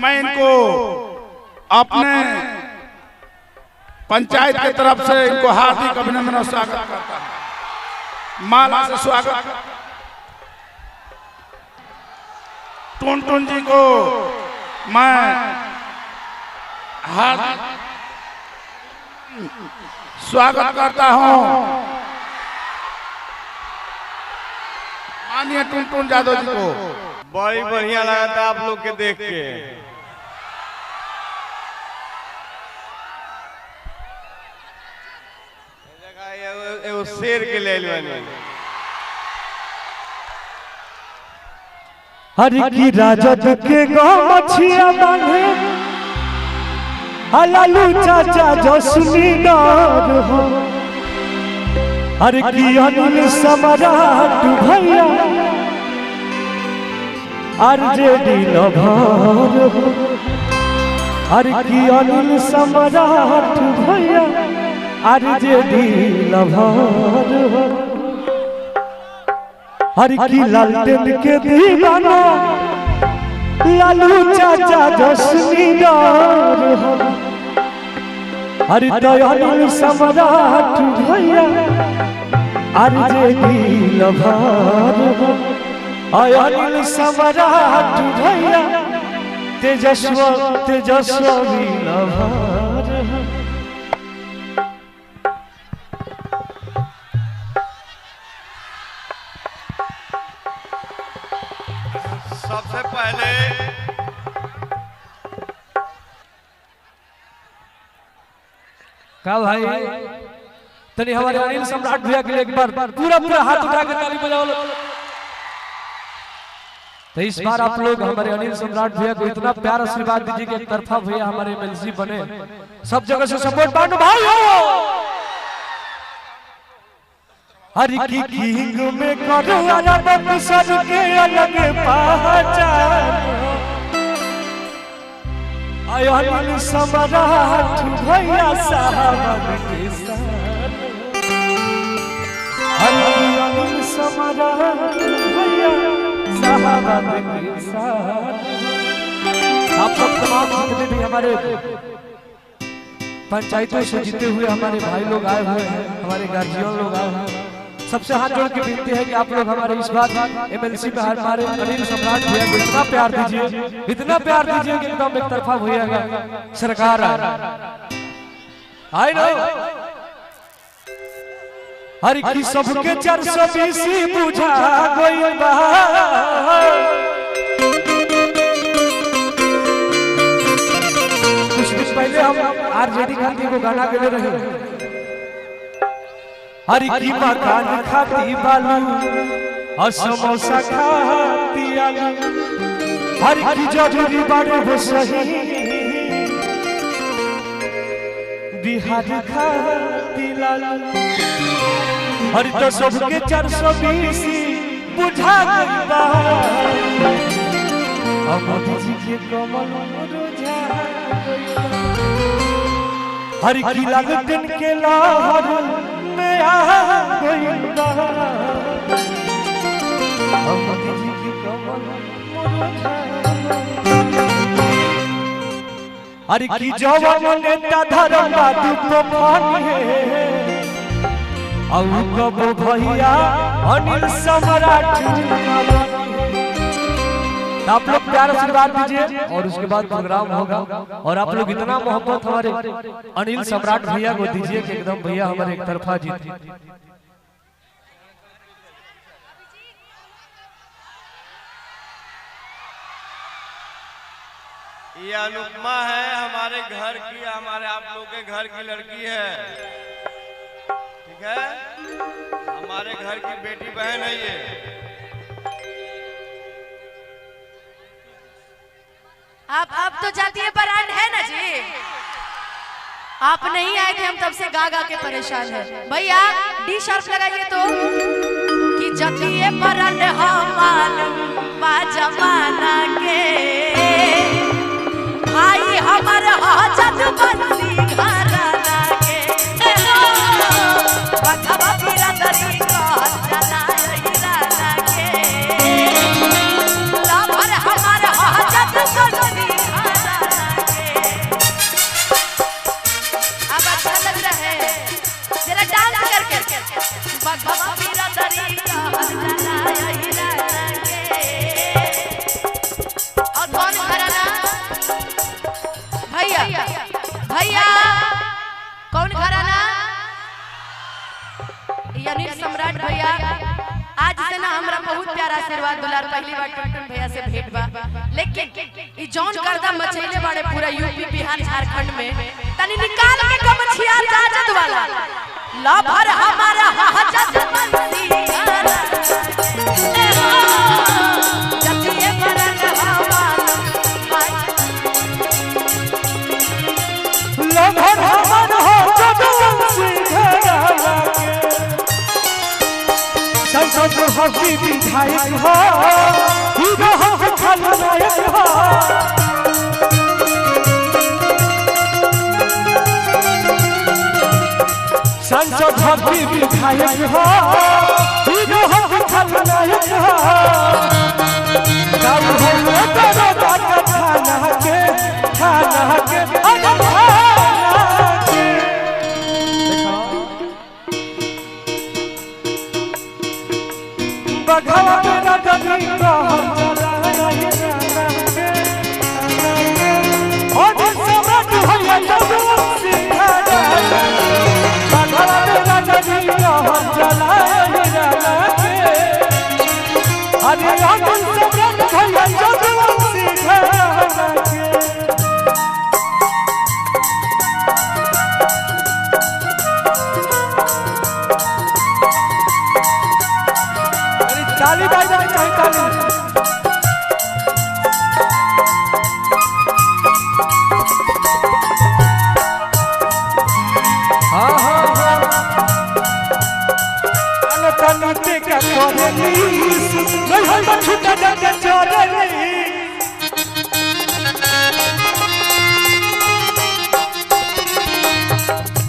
मैं इनको अपने पंचायत की तरफ से इनको हार्दिक अभिनंदन और स्वागत करता हूं। माला से स्वागत। टुनटुन जी को मैं हार्दिक स्वागत करता हूं। माननीय टुनटुन यादव जी को बड़ी बढ़िया लगा था आप लोग के देख के। वो शेर के ले हरि की राजद के गाँव मछिया बांधे हलालू चाचा जो सुनी डार हो। हरि की अनिल सम्राट भैया आरजेडी लभार हो। हरि की अनिल सम्राट भैया आरजेडी लभार हो। हरि की लालटेन के दीवाना लालू चाचा जसमीदार हो। हरि दयानिल सम्राट भैया आरजेडी लभार हो। अनिल सम्राट भैया तेजस्वी लभार हो। सबसे पहले का भाई तनी हमारे अनिल सम्राट भैया के लिए एक बार पूरा हाथ उठा के ताली बजाओ। तो इस बार आप लोग हमारे अनिल सम्राट भैया को इतना प्यार आशीर्वाद दीजिए कि एक तरफा भैया हमारे एमएलसी बने, सब जगह से सपोर्ट बांटो भाई हो। हरि की किंग में करो अरब सर के अलग पहचान। अनिल सम्राट भैया साहब के साथ। अनिल सम्राट भैया साहब के साथ। आप सब तमाम जितने भी हमारे पंचायतों से जीते हुए हमारे भाई लोग आए हुए हैं, हमारे गार्जियन लोग आए हुए हैं, सबसे हाथ जोड़ के विनती है कि आप लोग हमारे इस बार एमएलसी में हमारे अनिल सम्राट भैया को इतना प्यार दीजिए, इतना प्यार दीजिए कि एकदम एक तरफा भैया का सरकार आई नो। हरि की सबके 420 बुझा गई बा। कुछ दिन पहले हम आरजेडी खाती को गाना गे रहे। हरि की मकान खाती बालू और समोसा खाती आलू। हरि की जरूरी बड़े हो सही बिहार खाती लालू। हरि तो सबके 420 बुझा गई बा। मोदी जी के कमल रुझा हरि की लालटेन के लहर में आ गई बा। मोदी जी के कमल रुझा हरि की जवान नेता धर्मवाद तूफान है। और कब भैया अनिल सम्राट। आप लोग प्यार आशीर्वाद दीजिए और उसके बाद प्रोग्राम होगा। और आप लोग इतना मोहब्बत हमारे अनिल सम्राट भैया को दीजिए कि एकदम भैया हमारे एक तरफा जीत। ये अनुपमा है, हमारे घर की, हमारे आप लोग के घर की लड़की है, ठीक है, हमारे घर की बेटी बहन है ये। आप तो जातीय ब्रांड है ना जी। आप नहीं आए थे, हम तब से गा गा के परेशान है। भैया डी शार्प लगाइए तो कि जातीय ब्रांड हमारा जमाना के भाई हमारा जद बंदी घराना के बखवा बिरादरी का जना इराना के लवर हमारा जद बंदी घराना अनिल सम्राट भैया आज से ना हमरा बहुत प्यारा आशीर्वाद दुलार पहली बार टुनटुन भैया से भेंट बा, लेकिन ई जौन गर्दा मचैले बाड़े पूरा यूपी बिहार झारखंड में तनी निकाल के गमछिया जाजद वाला लभर हमारा हाजत बंसी जतिए परन हवा लभर हमारा हाजत बंसी संसद हकी विधायक हो हीरो हो खलनायक हो संसद हकी विधायक हो हीरो हो खलनायक हो गाँव है तेरे बात खाना के बघवा मेरा गली का हम चलाए और सम्राट भैया जब सिखा बघवा मेरा गली का हम चलाए अरे हम सम्राट भैया जब सिखा ताली बजानी चाहिए ताली। हाँ हाँ हाँ अन तनु ते क्या करेली नहीं हम तो छुट्टा जाके चलेली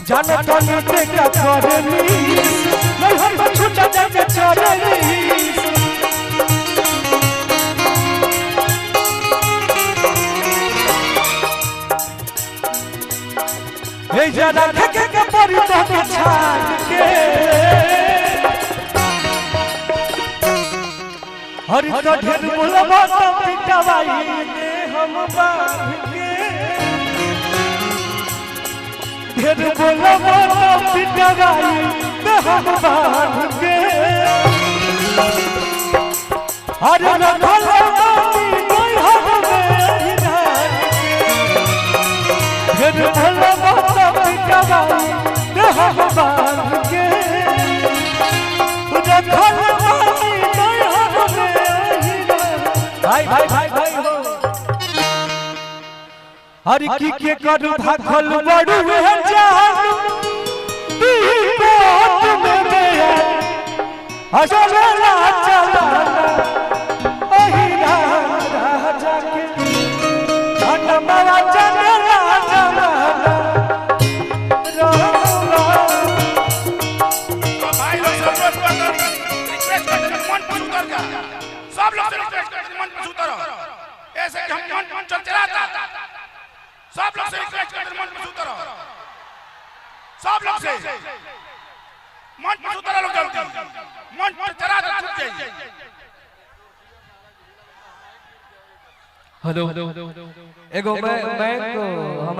जाने तनु ते क्या करेली नहीं हम तो छुट्टा जाके चलेली हे जरा के परी तो छाड़ के हरि तो ढेर बोलबा तो पिटवाई ने हम बांध के ढेर बोलबा तो पिटवाई ने हम बांध के हरि न भलवा कोई हम ढेर बोलबा तो पिटवाई ने हम बांध के भाई भाई भाई भाई हो हरि की के कर भाखल बड़ू है जानू दीपोत में गया हजला चला ओही राजा के हटमवा चला चला भाई लोग सब रिक्वेस्ट करते हैं मन पर उतर जा सब लोग रिक्वेस्ट करते हैं मन पर उतरो ऐसे कि हम मन चलचलाता सब लोग से रिक्वेस्ट करते हैं मन पर उतरो सब लोग से मन पर उतरो लोग जल्दी मन पर चला छूट जाइए हेलो एगो मैं को